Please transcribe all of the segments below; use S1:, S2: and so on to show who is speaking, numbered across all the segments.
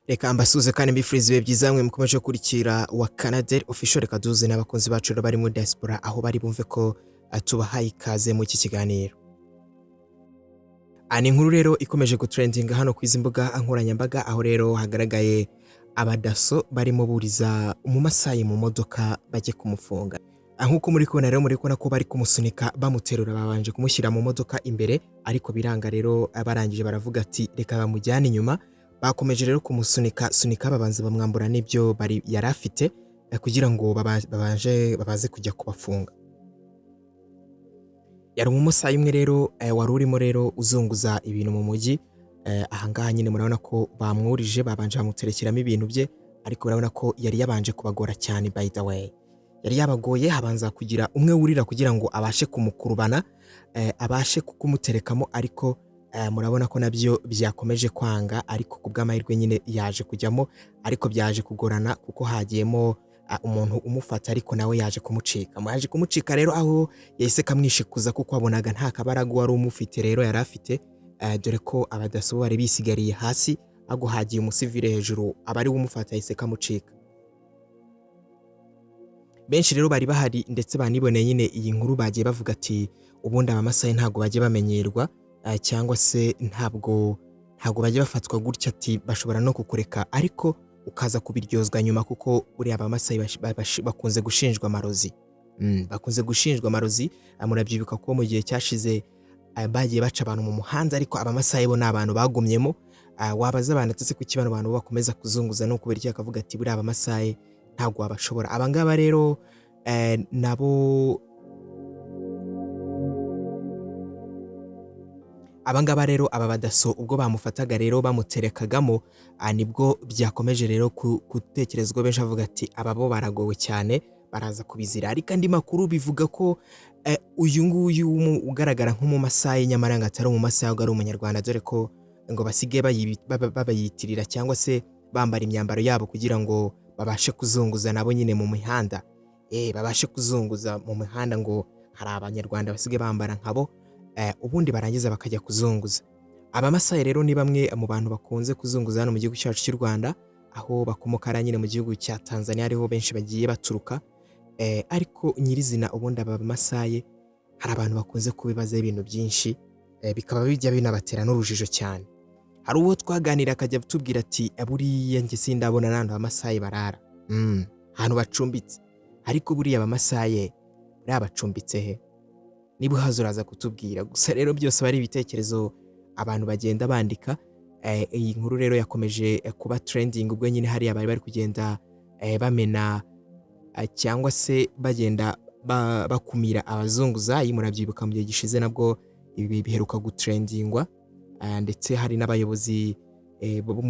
S1: Reka mbasuze kandi mbifuriza ibihe byiza mwe mukomeje kurikira Wakanda official reka duze n'abakunzi bacu rero bari muri diaspora aho bari bumve ko tubahaye ikaze mu iki kiganiro. Ani nkuru rero ikomeje gutrendinga hano ku izi mbuga nkoranyambaga aho rero hagaragaye Abadaso barimo buriza Umumasayi Mumodoka bajye kumufunga. Nkuko muri kubona rero muri kubona ko bari kumusunika bamuterura babanje kumushyira mu modoka imbere ariko biranga rero abarangije baravuga ati reka bamujyane inyuma. Bakomeje rero kumusunika babanza bamwambura n'ibyo bari yarafite kugira ngo babaze kujya kubafunga. Yari umusayi imwe rero wari urimo rero uzunguza ibintu mu mujyi. Ahangaha nyine murabona ko bamwurije babanje bamuterekeramo ibintu bye ariko urabona ko yari yabanje kubagora cyane by the way. Yari yabagoye habanza kugira umwe wurira kugira ngo abashe kumukurubana abashe kukumuterekamo ariko murabona ko nabyo byakomeje kwanga ariko kubw'amahirwe nyine yaje kujyamo ariko byaje kugorana kuko hagiyemo umuntu umufata ariko nawe yaje kumucika rero aho yahise kamwishikuza kuko wabonaga nta kabaragu wari umufite rero yari afite dore ko Abadaso bari bisigariye hasi ago hagiye umusivile hejuru abari umufata yahise kamucika. Benshi rero bari bahari ndetse baniboneye nyine iyi nkuru bagiye bavuga ati ubundi Abamasayi ntago bagiye bamenyerwa cyangwa se ntabwo bajya bafatwa gutya ati bashobora no kukureka ariko ukaza kubiryozwa nyuma kuko uri Abamasayi bakunze gushinjwa amarozi. Bakunze gushinjwa amarozi murabyibuka ko mu gihe cyashize bagiye baca abantu mu muhanda ariko Abamasayi bo n'abantu bagumyemo. Wabaza abantu atse ku kibano abantu bakomeza kuzunguza no kubera iki akavuga ati buri Abamasayi ntabwo wabashobora. Abangaba rero nabo Abangaba rero Abadaso ubwo bamufataga rero bamuterekagamo nibwo byakomeje rero gutekerezwa benshi avuga ati aba bo baragowe cyane baraza kubizira. Ariko andi makuru bivuga ko uyu nguyu ugaragara nk'umumasayi nyamara ngo atari umumasayi ari umunyarwanda dore ko ngo basige babayitirira cyangwa se bambara imyambaro yabo kugira ngo babashe kuzunguza nabo nyine mu mihanda. Babashe kuzunguza mu mihanda ngo hari abanyarwanda basige bambara nkabo ubundi barangiza bakajya kuzunguza. Abamasayi rero ni bamwe mu bantu bakunze kuzunguza hano mu gihugu cyacu cy'u Rwanda aho bakomoka nyine mu gihugu cya Tanzania ariho benshi bagiye baturuka ariko nyirizina ubundi Abamasayi hari abantu bakunze kubibaza ibintu byinshi bikaba bijya binabatera n'urujijo cyane. Hari uwo twaganira akajya tubwira ati buriya nge sindabona n'abantu Abamasayi barara ahantu bacumbitse ariko buriya Abamasayi bacumbitse he niba hazuraza kutubwira. Gusa rero byose bari ibitekerezo abantu bagenda bandika. Iyi nkuru rero yakomeje kuba trending ubwo nyine hari abari bari kugenda bamena cyangwa se bagenda bakumira abazunguza. Iyi murabyibuka mu gihe gishize nabwo ibi biheruka gutrendingwa ndetse hari n'abayobozi bo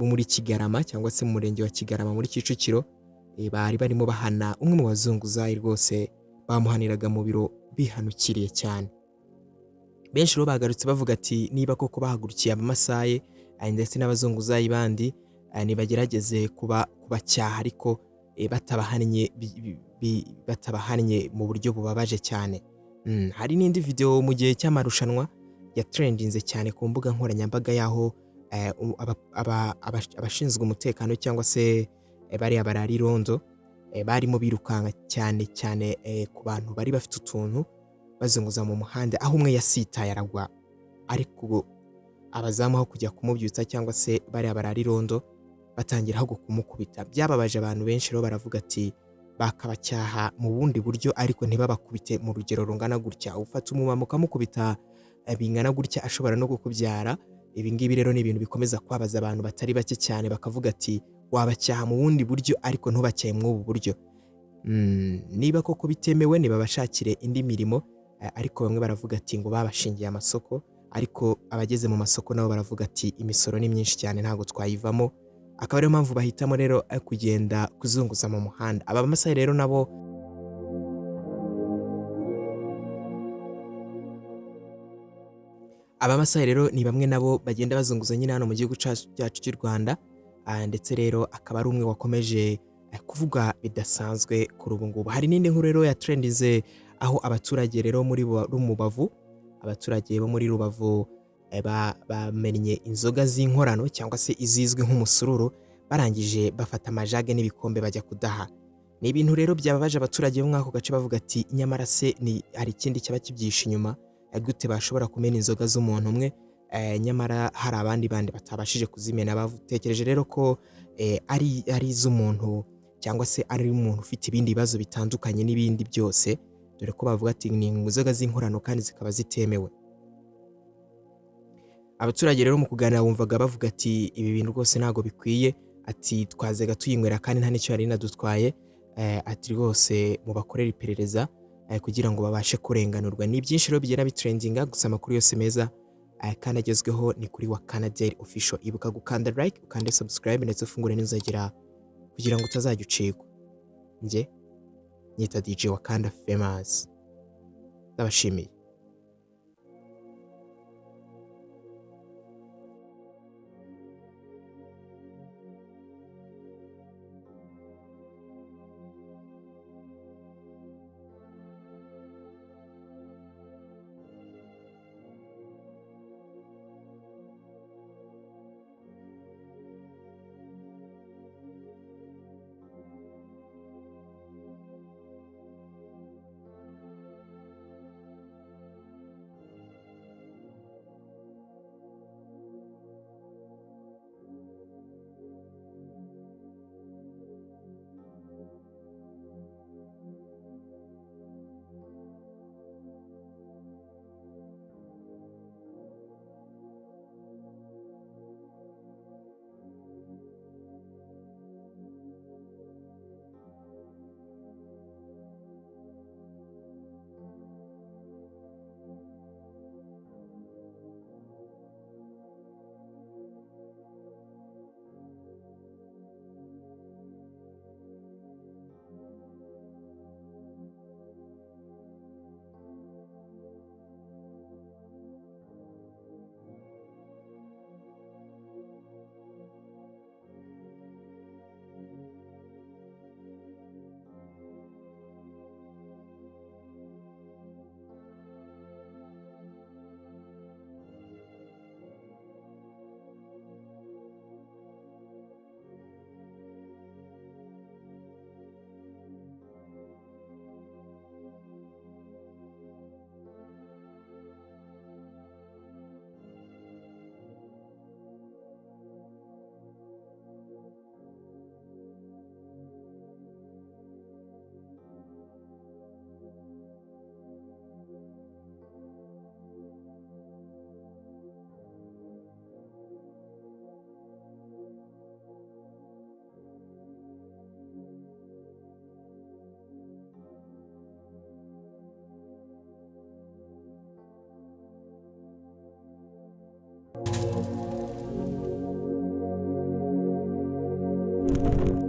S1: muri Kigarama cyangwa se mu murenge wa Kigarama muri Kicukiro bari barimo bahana umwe mu bazunguza rwose bamuhaniraga mu biro bihanukiriye cyane. Benshi rero bagarutse bavuga ati niba koko bahagurukiye Abamasayi ndetse n'abazunguzayi bandi nibagerageze kubacyaha ariko batabahannye mu buryo bubabaje cyane. Hari n'indi video mu gihe cy'amarushanwa ya trendinze cyane ku mbuga nkoranyambaga yaho abashinzwe umutekano cyangwa se bari abarari rondo barimo birukanka cyane ku bantu bari bafite utuntu bazunguza mu muhanda aho umwe yasitaye aragwa ariko abazamu aho kujya kumubyutsa cyangwa se bari abarari rondo batangira aho kumukubita. Byababaje abantu benshi rero baravuga ati bakabacyaha mu bundi buryo ariko ntibabakubite mu rugero rungana gutya. Ufata umumama ukamukubita bingana gutya ashobora no kukubyara. Ibi ngibi rero ni ibintu bikomeza kwabaza abantu batari bake cyane bakavuga ati wabacyaha mu bundi buryo ariko ntubacyaye mu ubu buryo. Niba koko bitemewe nibabashakire indi mirimo ariko bamwe baravuga ati ngo babashingiye amasoko ariko abageze mu masoko nabo baravuga ati imisoro ni myinshi cyane ntago twayivamo. Akaba ariyo mpamvu bahitamo rero kugenda kuzunguza mu muhanda. Abamasayi rero nabo Abamasayi rero ni bamwe nabo bagenda bazunguza nyine hano mu gihugu cyacu cy'u Rwanda ndetse rero akaba ari umwe wakomeje kuvuga bidasanzwe kuri ubu ngubu. Hari n'indi nkuru rero ya trendinze aho abaturage rero muri Rubavu abaturage bo muri Rubavu bamennye inzoga z'inkorano cyangwa se izizwi nk'umusururu, barangije bafata amajage n'ibikombe bajya kudaha. Ni ibintu rero byababaje abaturage bo muri ako gace bavuga ati nyamara se hari ikindi cyaba kibyihishe inyuma, gute bashobora kumena inzoga z'umuntu umwe, nyamara hari abandi bandi batabashije kuzimena. Batekereje rero ko ari iz'umuntu cyangwa se ari umuntu ufite ibindi bibazo bitandukanye n'ibindi byose, dore ko bavuga ati ni inzoga z'inkorano kandi zikaba zitemewe. Abaturage rero mu kuganira bumvaga bavuga ati ibi bintu rwose ntago bikwiye, ati twazaga tuyinywera kandi nta n'icyo yari inadutwaye, ati rwose mubakorera iperereza kugira ngo babashe kurenganurwa. Ni byinshi rero bigera bitrendinga, gusa amakuru yose meza kandi agezweho ni kuri Wakanda Daily Official. Ibuka gukanda like, ukande subscribe ndetse ufungure n'inzogera kugira ngo utazajya ucikwa. Njye nyita DJ Wakanda Famous. Ndabashimiye.